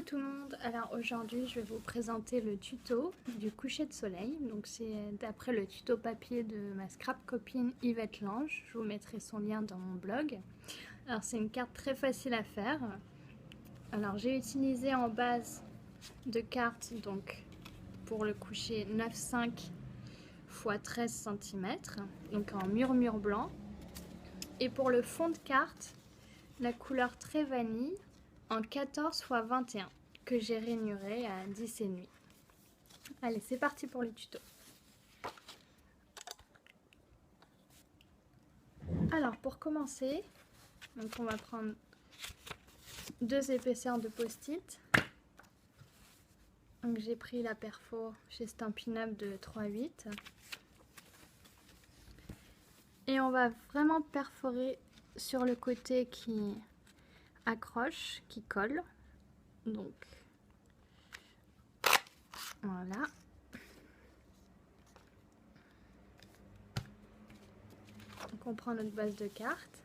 tout le monde, alors aujourd'hui je vais vous présenter le tuto du coucher de soleil. Donc c'est d'après le tuto papier de ma scrap copine Yvette Lange, je vous mettrai son lien dans mon blog. Alors c'est une carte très facile à faire. Alors j'ai utilisé en base de carte donc pour le coucher 9,5 x 13 cm, donc en murmure blanc. Et pour le fond de carte, la couleur très vanille en 14 x 21 que j'ai rainuré à 10 et nuit. Allez, c'est parti pour le tuto. Alors pour commencer, donc on va prendre 2 épaisseurs de post-it. Donc j'ai pris la perfo chez Stampin' Up de 3,8 et on va vraiment perforer sur le côté qui accroche, qui colle. Donc voilà. Donc on prend notre base de carte.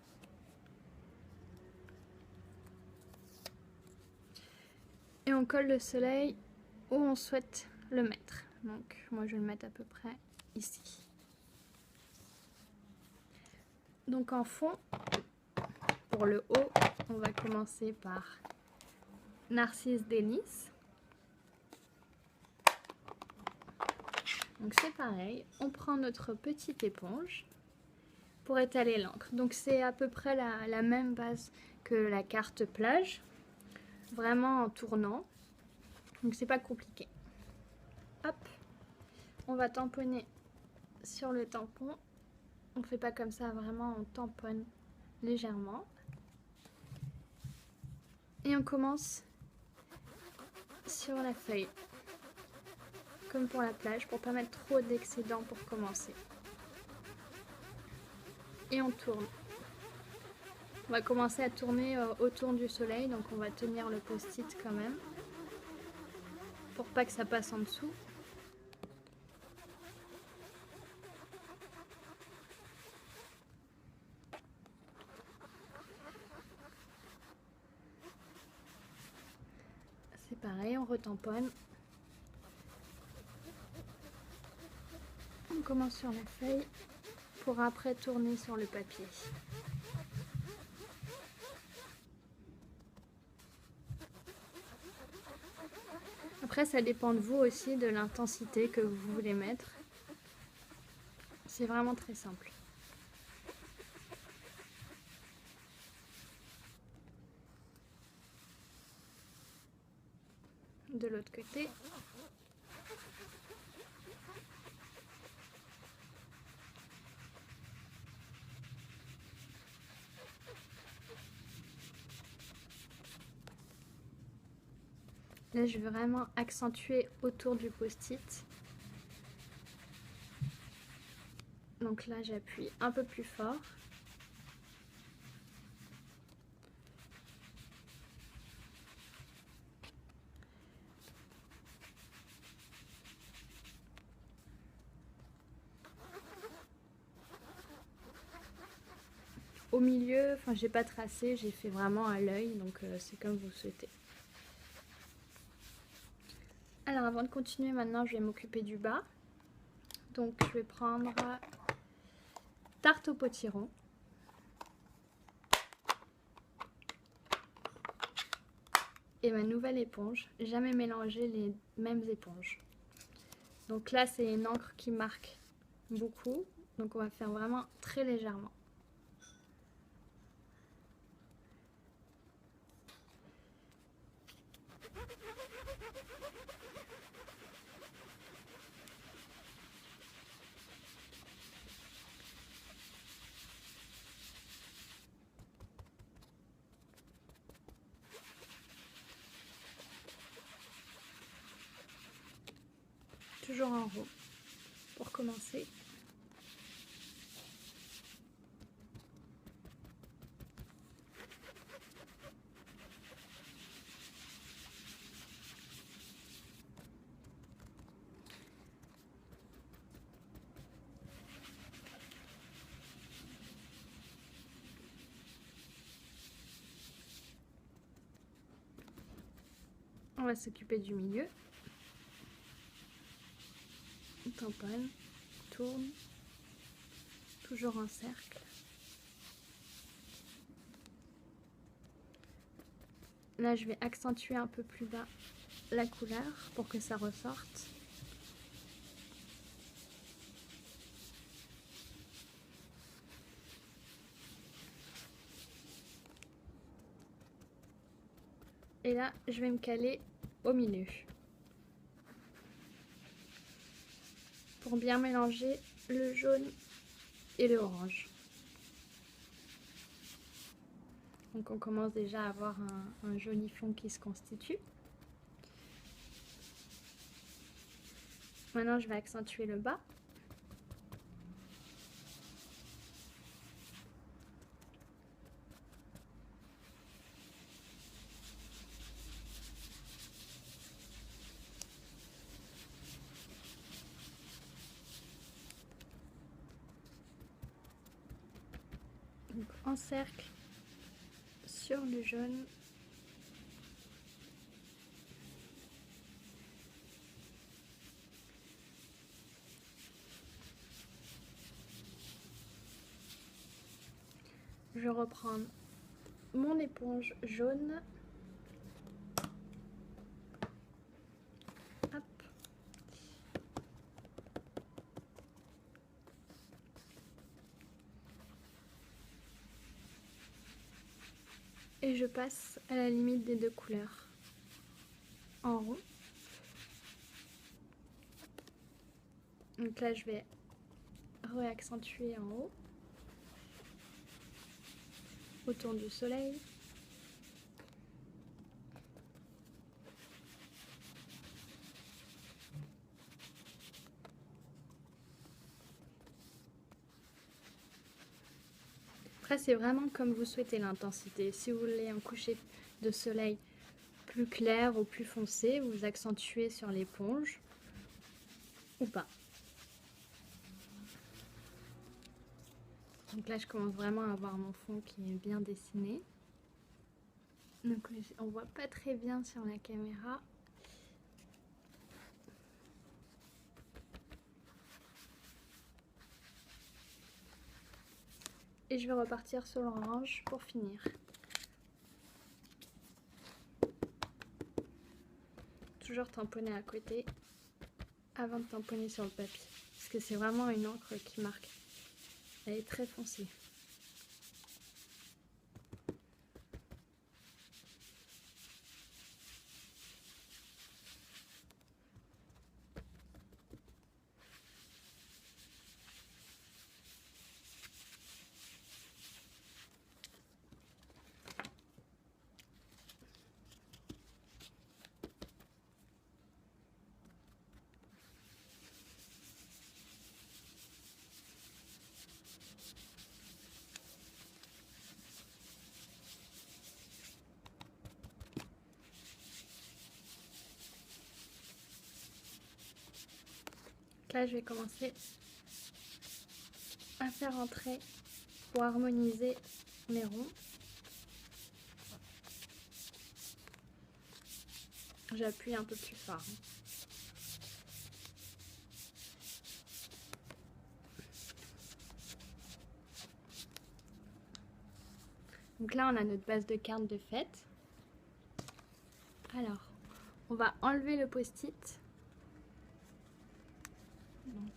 Et on colle le soleil où on souhaite le mettre. Donc moi je vais le mettre à peu près ici. Donc en fond, pour le haut, on va commencer par Narcisse Délice. Donc c'est pareil, on prend notre petite éponge pour étaler l'encre. Donc c'est à peu près la même base que la carte plage, vraiment en tournant. Donc c'est pas compliqué. Hop, on va tamponner sur le tampon. On fait pas comme ça, vraiment on tamponne légèrement. Et on commence sur la feuille, comme pour la plage, pour pas mettre trop d'excédent pour commencer. Et on tourne. On va commencer à tourner autour du soleil, donc on va tenir le post-it quand même, pour pas que ça passe en dessous. C'est pareil, on retamponne. On commence sur la feuille pour après tourner sur le papier. Après, ça dépend de vous aussi, de l'intensité que vous voulez mettre. C'est vraiment très simple. De l'autre côté. Là, je vais vraiment accentuer autour du post-it. Donc là, j'appuie un peu plus fort. Au milieu, enfin, j'ai pas tracé, j'ai fait vraiment à l'œil, donc c'est comme vous souhaitez. Alors avant de continuer, maintenant je vais m'occuper du bas. Donc je vais prendre tarte au potiron. Et ma nouvelle éponge, jamais mélanger les mêmes éponges. Donc là c'est une encre qui marque beaucoup, donc on va faire vraiment très légèrement. Toujours en rond pour commencer. va s'occuper du milieu. On tamponne, tourne, toujours en cercle. Là, je vais accentuer un peu plus bas la couleur pour que ça ressorte. Et là, je vais me caler au milieu pour bien mélanger le jaune et le orange. Donc on commence déjà à avoir un joli fond qui se constitue. Maintenant, je vais accentuer le bas. Donc en cercle sur le jaune. Je reprends mon éponge jaune. Hop. Et je passe à la limite des deux couleurs en rond. Donc là, je vais réaccentuer en haut, autour du soleil. Après, c'est vraiment comme vous souhaitez l'intensité. Si vous voulez un coucher de soleil plus clair ou plus foncé, vous accentuez sur l'éponge ou pas. Donc là, je commence vraiment à avoir mon fond qui est bien dessiné. Donc on voit pas très bien sur la caméra. Et je vais repartir sur l'orange pour finir. Toujours tamponner à côté avant de tamponner sur le papier. Parce que c'est vraiment une encre qui marque. Elle est très foncée. Là, je vais commencer à faire entrer pour harmoniser mes ronds. J'appuie un peu plus fort. Donc là, on a notre base de carte de fête. Alors, on va enlever le post-it. Donc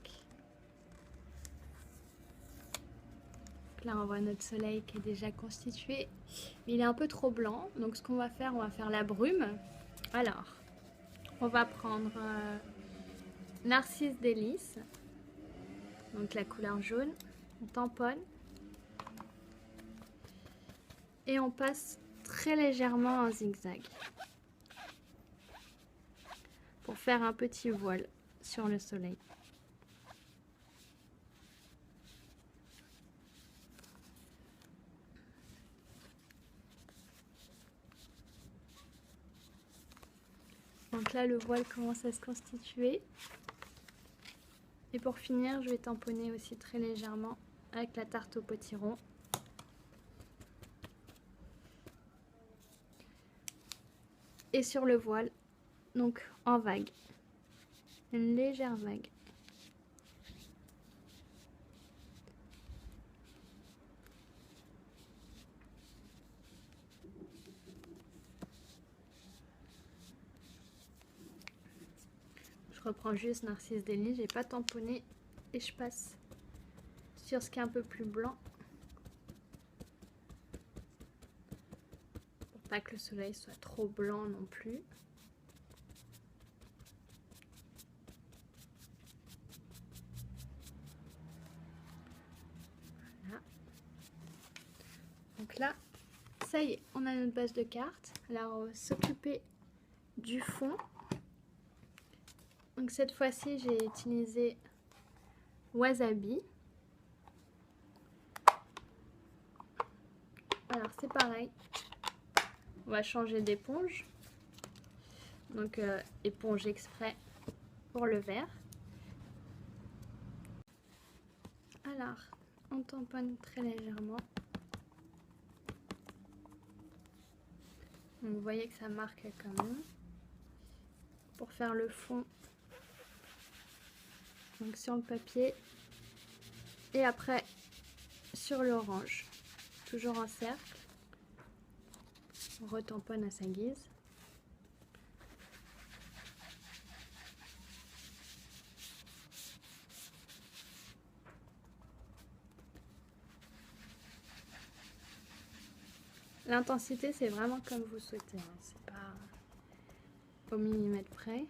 là, on voit notre soleil qui est déjà constitué. Mais il est un peu trop blanc. Donc ce qu'on va faire, on va faire la brume. Alors, on va prendre Narcisse Délice. Donc la couleur jaune. On tamponne. Et on passe très légèrement en zigzag. Pour faire un petit voile sur le soleil. Donc là, le voile commence à se constituer. Et pour finir, je vais tamponner aussi très légèrement avec la tarte au potiron. Et sur le voile, donc en vague, une légère vague. Je reprends juste Narcisse Délie, j'ai pas tamponné et je passe sur ce qui est un peu plus blanc pour pas que le soleil soit trop blanc non plus. Voilà. Donc là, ça y est, on a notre base de cartes. Alors on va s'occuper du fond. Donc cette fois-ci, j'ai utilisé Wasabi. Alors c'est pareil, on va changer d'éponge. Donc éponge exprès pour le vert. Alors on tamponne très légèrement. Donc, vous voyez que ça marque quand même. Pour faire le fond, donc sur le papier et après sur l'orange, toujours en cercle. On retamponne à sa guise. L'intensité, c'est vraiment comme vous souhaitez, hein. C'est pas au millimètre près.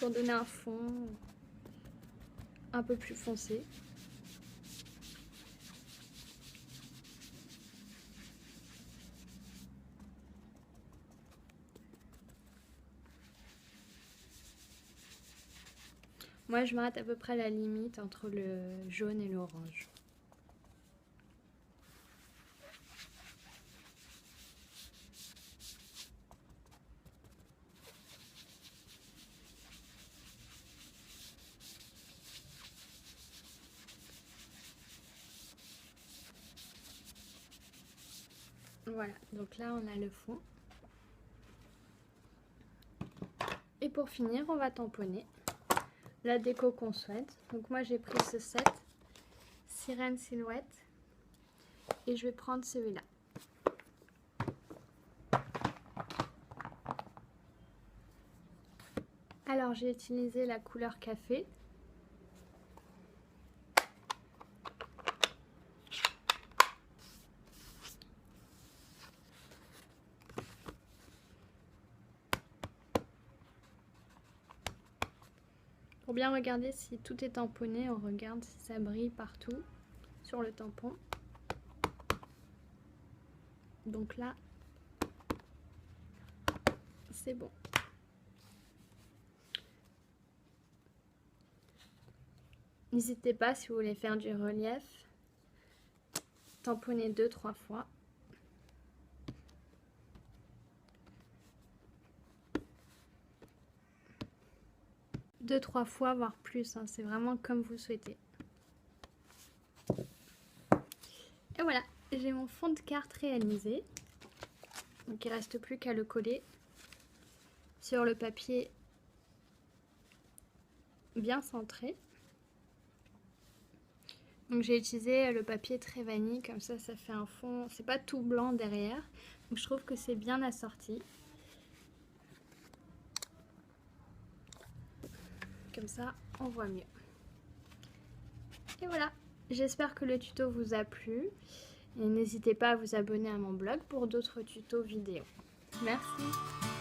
Pour donner un fond un peu plus foncé. Moi, je m'arrête à peu près à la limite entre le jaune et l'orange. Voilà, donc là on a le fond. Et pour finir, on va tamponner la déco qu'on souhaite. Donc moi j'ai pris ce set, Sirène Silhouette, et je vais prendre celui-là. Alors j'ai utilisé la couleur café. Pour bien regarder si tout est tamponné, on regarde si ça brille partout sur le tampon. Donc là, c'est bon. N'hésitez pas, si vous voulez faire du relief, tamponner 2-3 fois. Deux, 3 fois, voire plus, hein. C'est vraiment comme vous souhaitez. Et voilà, j'ai mon fond de carte réalisé. Donc il ne reste plus qu'à le coller sur le papier bien centré. Donc j'ai utilisé le papier très vanille, comme ça fait un fond, c'est pas tout blanc derrière. Donc je trouve que c'est bien assorti. Comme ça, on voit mieux. Et voilà, j'espère que le tuto vous a plu. Et n'hésitez pas à vous abonner à mon blog pour d'autres tutos vidéo. Merci.